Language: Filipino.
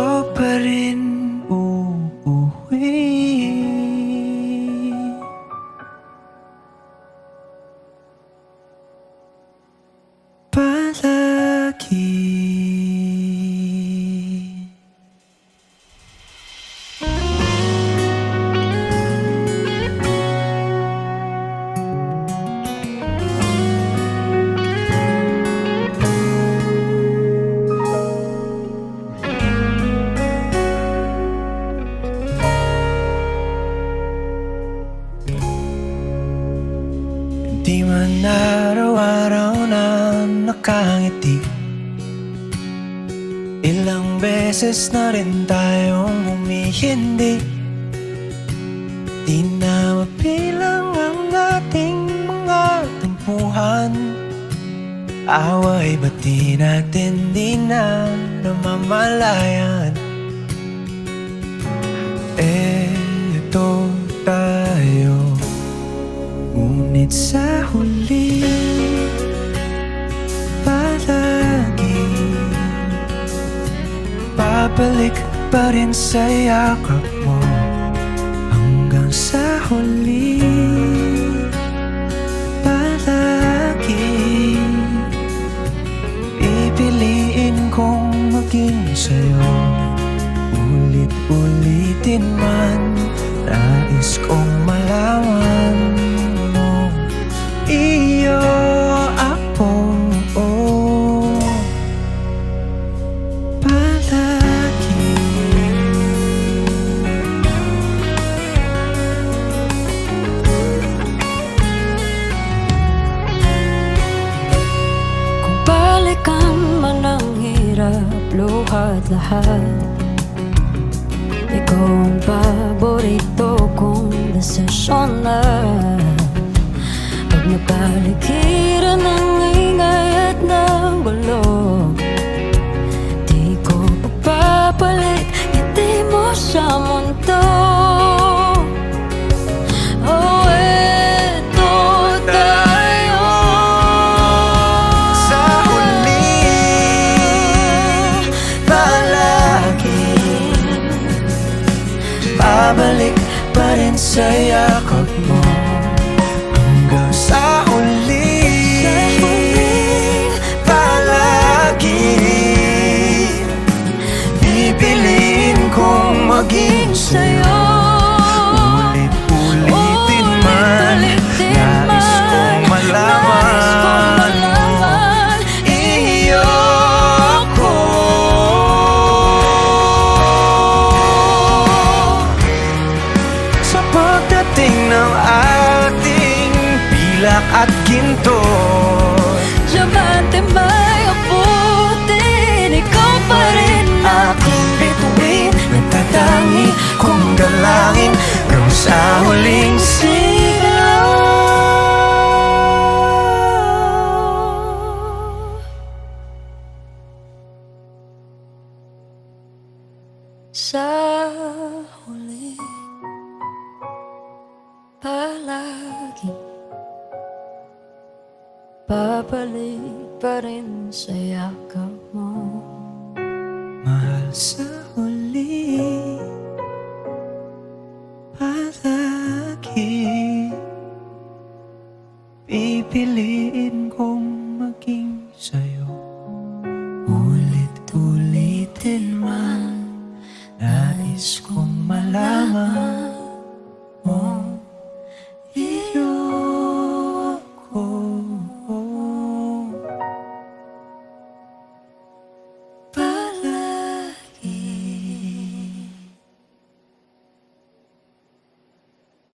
ko pa rin uuwi. Palagi. Di man araw-araw na nakangiti, ilang beses na rin tayong humihindi. Di na mapilang ang ating mga tampuhan. Away ba't di natin di na namamalayan? Eto tayo, ngunit sa huli palagi babalik pa rin sa yakap mo. Hanggang sa huli palagi pipiliin kong maging sa'yo. Ulit-ulitin man, nais kong malaman mo iyo ako, palagi. Kung balikan man ang hirap, luhat lahat, ikaw ang paborito kong desisyon na. Pag napaligiran ng ingay at ng gulo, di ko pagpapalit ngiti mo sa mundo. Oh, eto tayo Sa huli palagi babalik pa rin sa yakap mo. Hanggang sa huli palagi pipiliin kong maging sa'yo. Ulit-ulitin man, nais kong malaman iyo ako. Sa pagdating ng ating pilak at ginto, Diamante may abutin, ikaw pa rin aking bituin, nagtatangi kong dalangin hanggang sa huling sigaw. sa huli palagi babalik pa rin sa yakap mo. Mahal sa